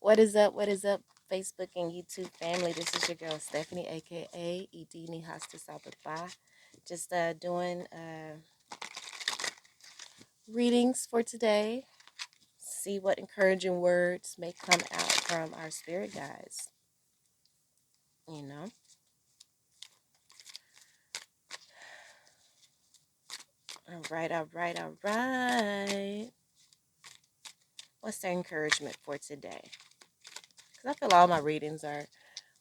What is up? What is up, Facebook and YouTube family? This is your girl Stephanie, aka Idini Hasta Sababa. Just doing readings for today. See what encouraging words may come out from our spirit guides. You know. All right, all right, all right. What's the encouragement for today? Because I feel all my readings are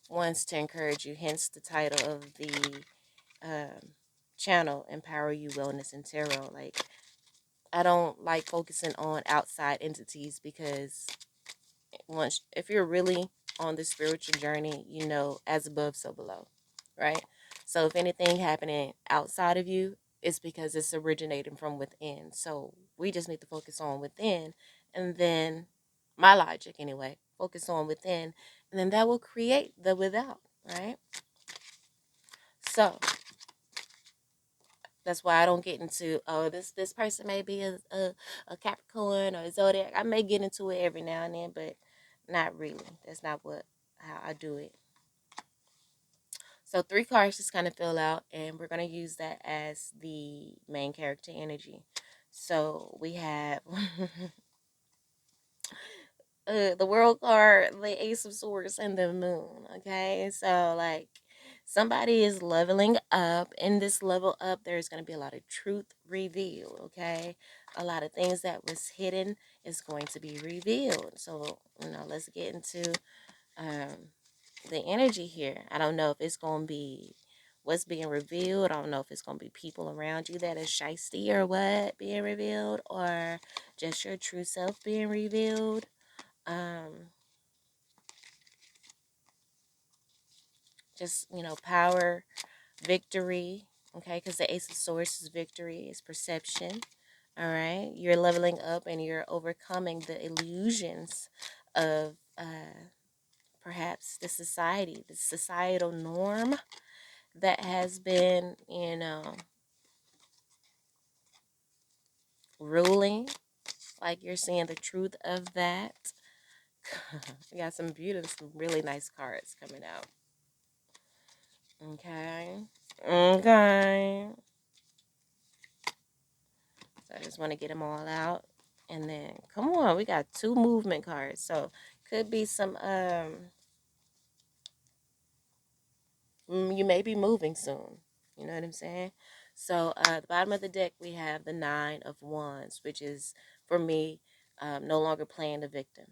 ones to encourage you. Hence the title of the channel, Empower You Wellness and Tarot. Like, I don't like focusing on outside entities because once if you're really on the spiritual journey, you know, as above, so below, right? So if anything happening outside of you, it's because it's originating from within. So we just need to focus on within, and then my logic anyway, focus on within, and then that will create the without, right? So that's why I don't get into, oh, this person may be a Capricorn or a zodiac. I may get into it every now and then, but not really. That's not what how I do it. So 3 cards just kind of fill out, and we're gonna use that as the main character energy. So we have the world card, the ace of swords, and the moon. Okay, so like somebody is leveling up. In this level up, there's going to be a lot of truth revealed. Okay, a lot of things that was hidden is going to be revealed. So let's get into um the energy here. I don't know if it's going to be what's being revealed. I don't know if it's going to be people around you that are shisty or what being revealed, or just your true self being revealed. um just power, victory. Okay, because the ace of swords is victory, is perception. All right, you're leveling up and you're overcoming the illusions of perhaps the societal norm that has been ruling. Like, you're seeing the truth of that. We got some beautiful, some really nice cards coming out. Okay. Okay. So I just want to get them all out. And then, come on, we got 2 movement cards. So could be some, you may be moving soon. You know what I'm saying? So at the bottom of the deck, we have the 9 of Wands, which is, for me, no longer playing the victim.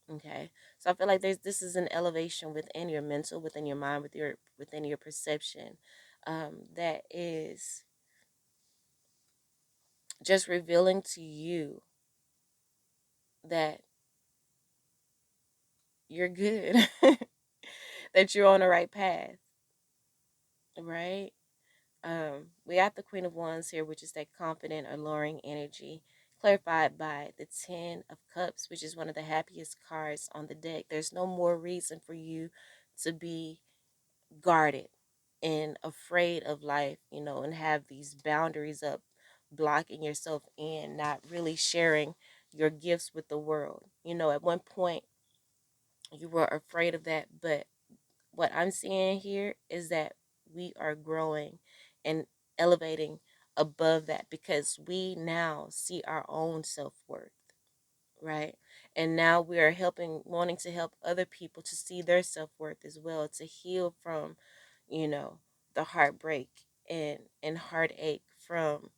Okay, so I feel like this is an elevation within your mental, within your mind, within your perception, that is just revealing to you that you're good, that you're on the right path, right? We got the Queen of Wands here, which is that confident, alluring energy, clarified by the Ten of Cups, which is one of the happiest cards on the deck. There's no more reason for you to be guarded and afraid of life, and have these boundaries up, blocking yourself in, not really sharing your gifts with the world. At one point you were afraid of that, but what I'm seeing here is that we are growing and elevating above that, because we now see our own self-worth, right? And now we are wanting to help other people to see their self-worth as well, to heal from, you know, the heartbreak and heartache from,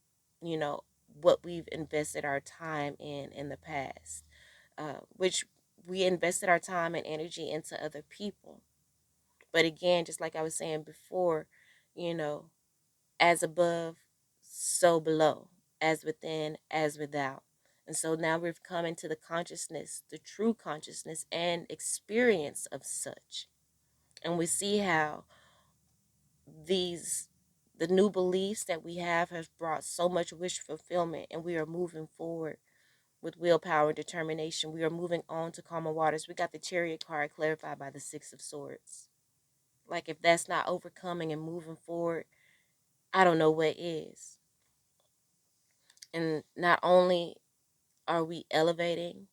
you know, what we've invested our time in the past, which we invested our time and energy into other people. But again, just like I was saying before, you know, as above, so below, as within, as without. And so now we've come into the consciousness, the true consciousness and experience of such. And we see how these the new beliefs that we have brought so much wish fulfillment, and we are moving forward with willpower and determination. We are moving on to calmer waters. We got the Chariot card clarified by the Six of Swords. Like, if that's not overcoming and moving forward, I don't know what is. And not only are we elevating,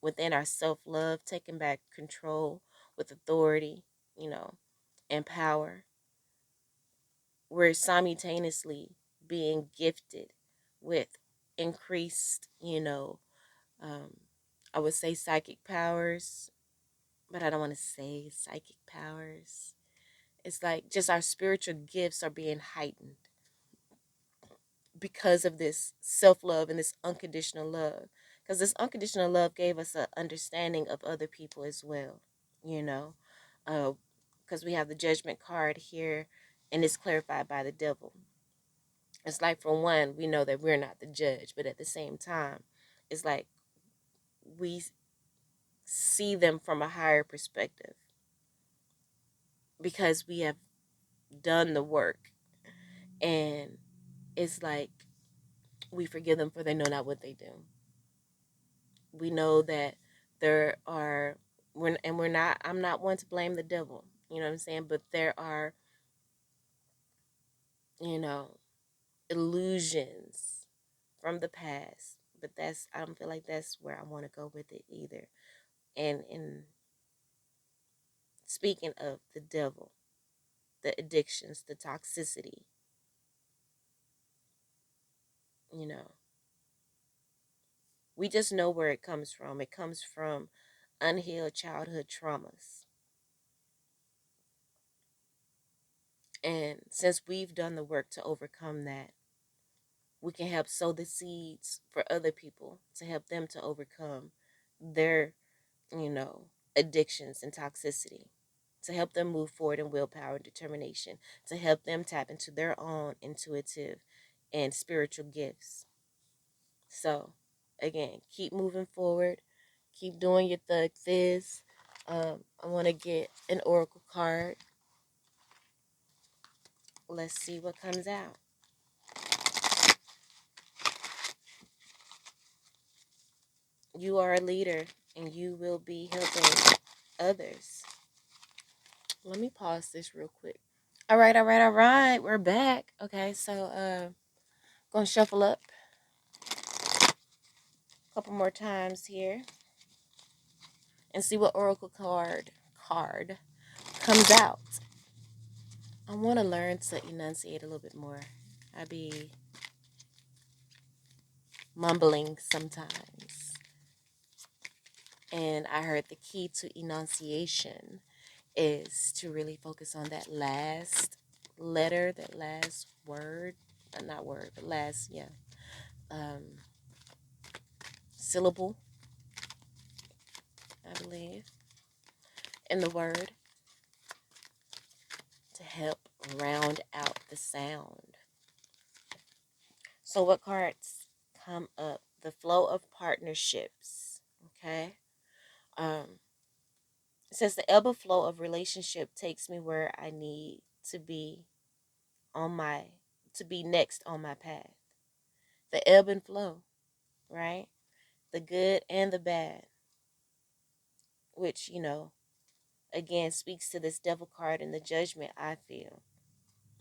within our self-love, taking back control with authority, you know, and power. We're simultaneously being gifted with increased, um, I would say psychic powers, but I don't want to say psychic powers. It's like just our spiritual gifts are being heightened because of this self love and this unconditional love. Because this unconditional love gave us an understanding of other people as well, you know. Because we have the judgment card here, and it's clarified by the devil. It's like, for one, we know that we're not the judge, but at the same time, it's like we see them from a higher perspective because we have done the work. And it's like we forgive them for they know not what they do. We know that there are, we're not, I'm not one to blame the devil, you know what I'm saying? But there are, you know, illusions from the past. But I don't feel like that's where I want to go with it either. And in speaking of the devil, the addictions, the toxicity, you know, we just know where it comes from. It comes from unhealed childhood traumas. And since we've done the work to overcome that, we can help sow the seeds for other people to help them to overcome their, you know, addictions and toxicity, to help them move forward in willpower and determination, to help them tap into their own intuitive and spiritual gifts. So, again, keep moving forward, keep doing your thug fizz. I want to get an oracle card. Let's see what comes out. You are a leader and you will be helping others. Let me pause this real quick. All right, all right, all right. We're back. Okay, so gonna shuffle up a couple more times here and see what oracle card comes out. I want to learn to enunciate a little bit more. I be mumbling sometimes. And I heard the key to enunciation is to really focus on that last letter, that last word, not word, but last, yeah, um, syllable, I believe, in the word to help round out the sound. So, what cards come up? The flow of partnerships. Okay. Um, it says the ebb and flow of relationship takes me where I need to be on my to be next on my path. The ebb and flow, right? The good and the bad, which, again speaks to this devil card and the judgment, I feel.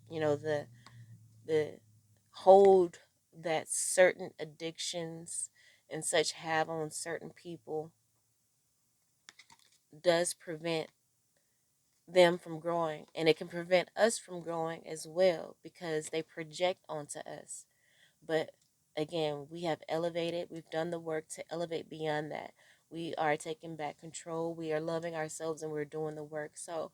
The hold that certain addictions and such have on certain people does prevent them from growing, and it can prevent us from growing as well because they project onto us. But again, we have elevated, we've done the work to elevate beyond that. We are taking back control, we are loving ourselves, and we're doing the work. So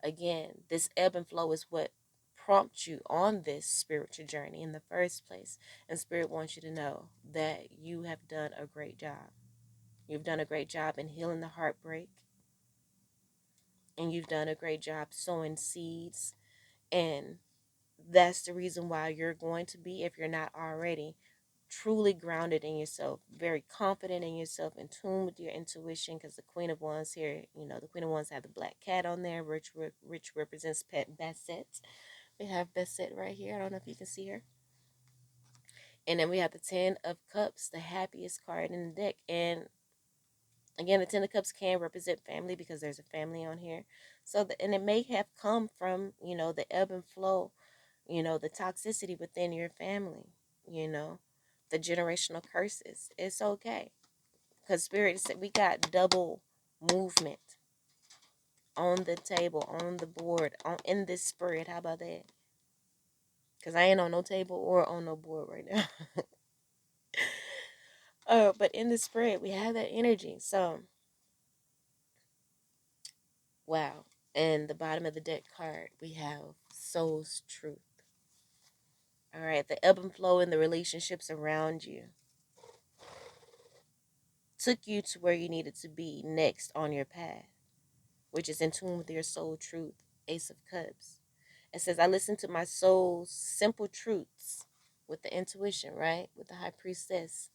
again, this ebb and flow is what prompts you on this spiritual journey in the first place. And Spirit wants you to know that you have done a great job. You've done a great job in healing the heartbreak, and you've done a great job sowing seeds. And that's the reason why you're going to be, if you're not already, truly grounded in yourself, very confident in yourself, in tune with your intuition. Because the Queen of Wands here, the Queen of Wands have the black cat on there, which represents Pet Bassett. We have Bassett right here. I don't know if you can see her. And then we have the Ten of Cups, the happiest card in the deck. And again, the Ten of Cups can represent family because there's a family on here. And it may have come from, the ebb and flow, the toxicity within your family, the generational curses. It's okay because Spirit said we got double movement on the table, on the board, on in this spread. How about that? Because I ain't on no table or on no board right now. But in the spread, we have that energy. So, wow. And the bottom of the deck card, we have Soul's Truth. All right. The ebb and flow in the relationships around you took you to where you needed to be next on your path, which is in tune with your soul truth. Ace of Cups. It says, I listen to my soul's simple truths with the intuition, right? With the High Priestess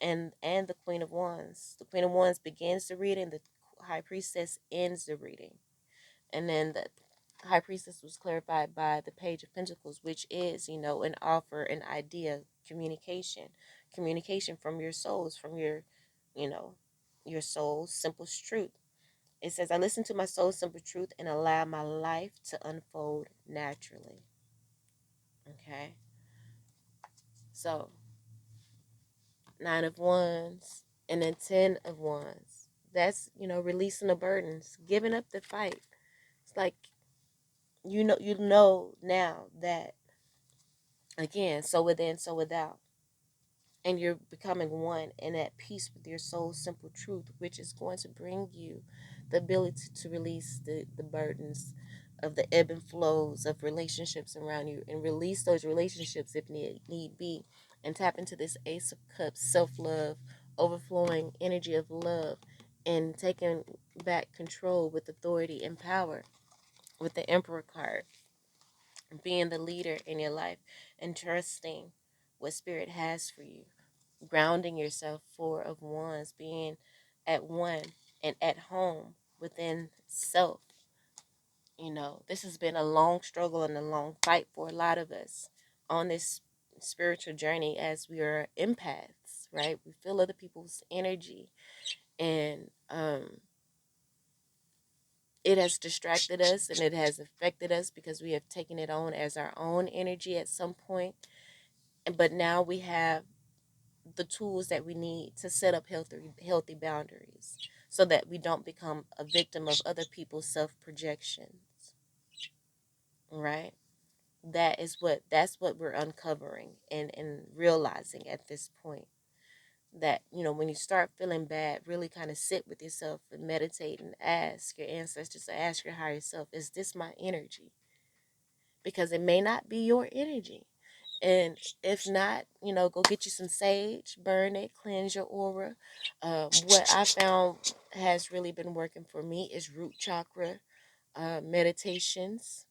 and the Queen of Wands. The Queen of Wands begins the reading, the High Priestess ends the reading. And then the High Priestess was clarified by the Page of Pentacles, which is, an offer, an idea, communication from your souls, from you know, your soul's simplest truth. It says, I listen to my soul's simple truth and allow my life to unfold naturally. Okay. So, Nine of Wands and then Ten of Wands. That's, releasing the burdens, giving up the fight. It's like, you know now that, again, so within, so without. And you're becoming one and at peace with your soul's simple truth, which is going to bring you the ability to release the burdens of the ebb and flows of relationships around you and release those relationships if need be, and tap into this Ace of Cups, self-love, overflowing energy of love, and taking back control with authority and power with the Emperor card, being the leader in your life and trusting what Spirit has for you, grounding yourself. Four of Wands, being at one and at home within self. This has been a long struggle and a long fight for a lot of us on this spiritual journey, as we are empaths, right? We feel other people's energy, and it has distracted us and it has affected us because we have taken it on as our own energy at some point. But now we have the tools that we need to set up healthy boundaries so that we don't become a victim of other people's self-projections, right? That's what we're uncovering and realizing at this point, that when you start feeling bad, really kind of sit with yourself and meditate and ask your ancestors, ask your higher self, is this my energy? Because it may not be your energy. And if not, go get you some sage, burn it, cleanse your aura. What I found has really been working for me is root chakra meditations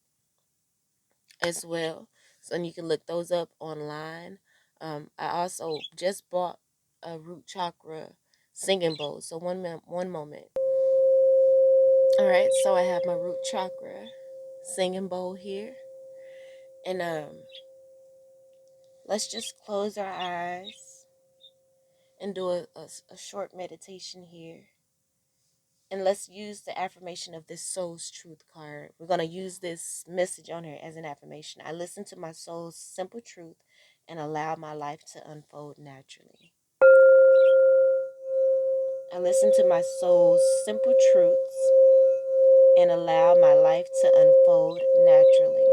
as well. So you can look those up online. I also just bought a root chakra singing bowl. So one moment. All right, so I have my root chakra singing bowl here, and let's just close our eyes and do a short meditation here. And let's use the affirmation of this soul's truth card. We're going to use this message on here as an affirmation. I listen to my soul's simple truth and allow my life to unfold naturally. I listen to my soul's simple truths and allow my life to unfold naturally.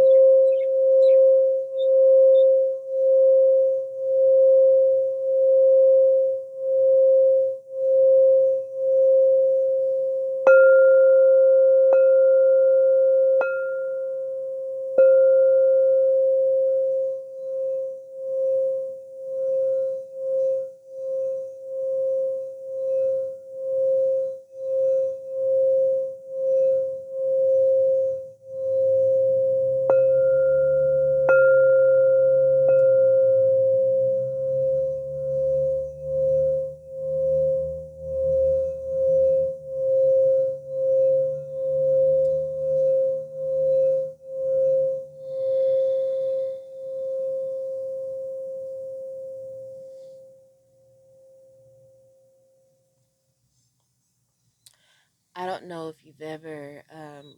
I don't know if you've ever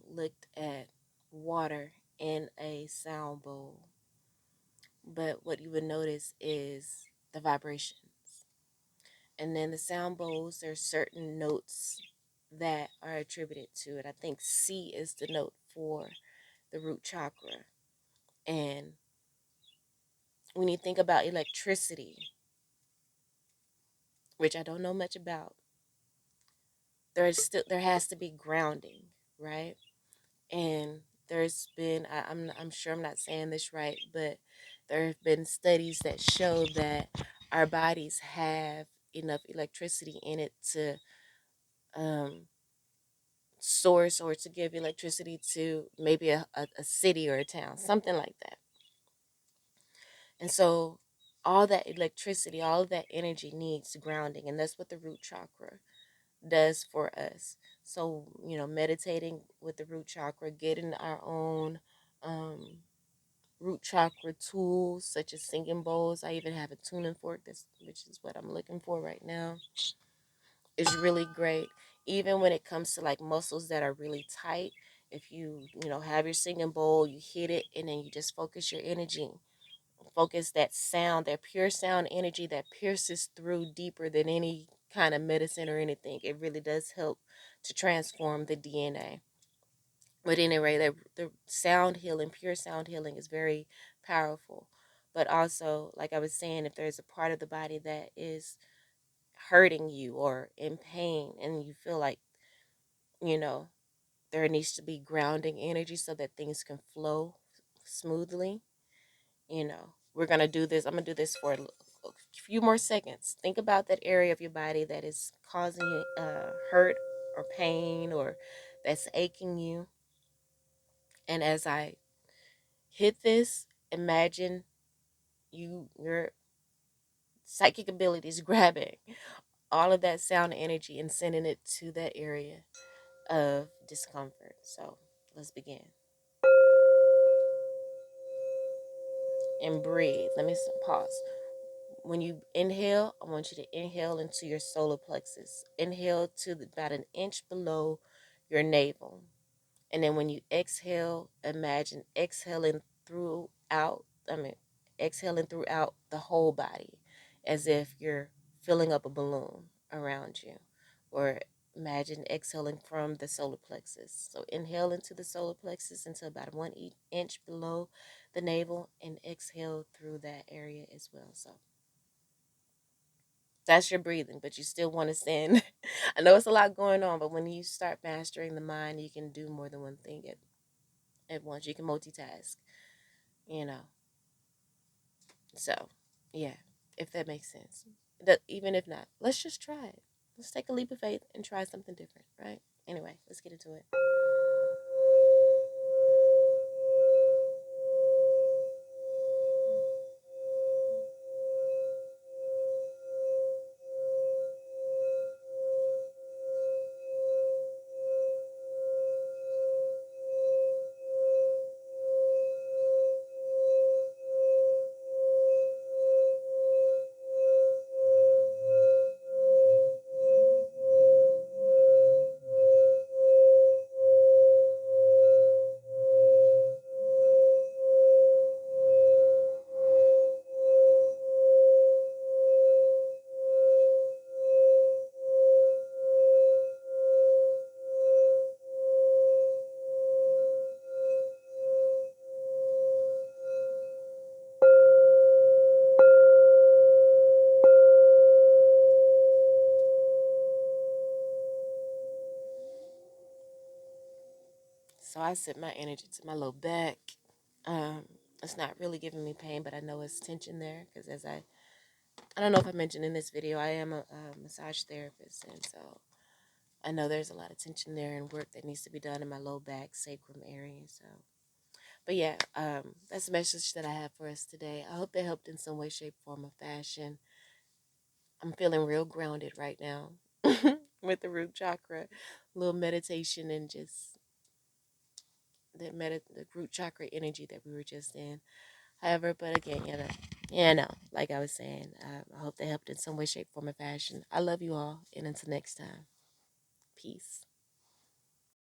looked at water in a sound bowl, but what you would notice is the vibrations. And then the sound bowls, there's certain notes that are attributed to it. I think C is the note for the root chakra. And when you think about electricity, which I don't know much about, there has to be grounding, right? And there's been I'm sure I'm not saying this right, but there have been studies that show that our bodies have enough electricity in it to um, source or to give electricity to maybe a city or a town, something like that. And so all that electricity, all of that energy needs grounding, and that's what the root chakra does for us. So, meditating with the root chakra, getting our own um, root chakra tools such as singing bowls. I even have a tuning fork, which is what I'm looking for right now, is really great. Even when it comes to like muscles that are really tight, if you have your singing bowl, you hit it, and then you just focus your energy, focus that sound, that pure sound energy that pierces through deeper than any kind of medicine or anything. It really does help to transform the DNA. But anyway, the sound healing, pure sound healing, is very powerful. But also, like I was saying, if there's a part of the body that is hurting you or in pain, and you feel like, you know, there needs to be grounding energy so that things can flow smoothly, we're going to do this. I'm going to do this for a few more seconds. Think about that area of your body that is causing you hurt or pain, or that's aching you. And as I hit this, imagine your psychic abilities grabbing all of that sound energy and sending it to that area of discomfort. So let's begin. And breathe. Let me pause. When you inhale, I want you to inhale into your solar plexus. Inhale to about an inch below your navel. And then when you exhale, imagine exhaling throughout the whole body, as if you're filling up a balloon around you. Or imagine exhaling from the solar plexus. So inhale into the solar plexus until about 1 inch below the navel, and exhale through that area as well. So that's your breathing, but you still want to send. I know it's a lot going on, but when you start mastering the mind, you can do more than one thing at once. You can multitask, you know. So, yeah, if that makes sense. Even if not, let's just try it. Let's take a leap of faith and try something different, right? Anyway, let's get into it. So I sent my energy to my low back. Um, it's not really giving me pain, but I know it's tension there because I don't know if I mentioned in this video, I am a massage therapist, and so I know there's a lot of tension there and work that needs to be done in my low back, sacrum area. So, but yeah, that's the message that I have for us today. I hope that helped in some way, shape, form, or fashion. I'm feeling real grounded right now with the root chakra, a little meditation, and just the root chakra energy that we were just in. However, but again, like I was saying, I hope that helped in some way, shape, form, or fashion. I love you all, and until next time, peace.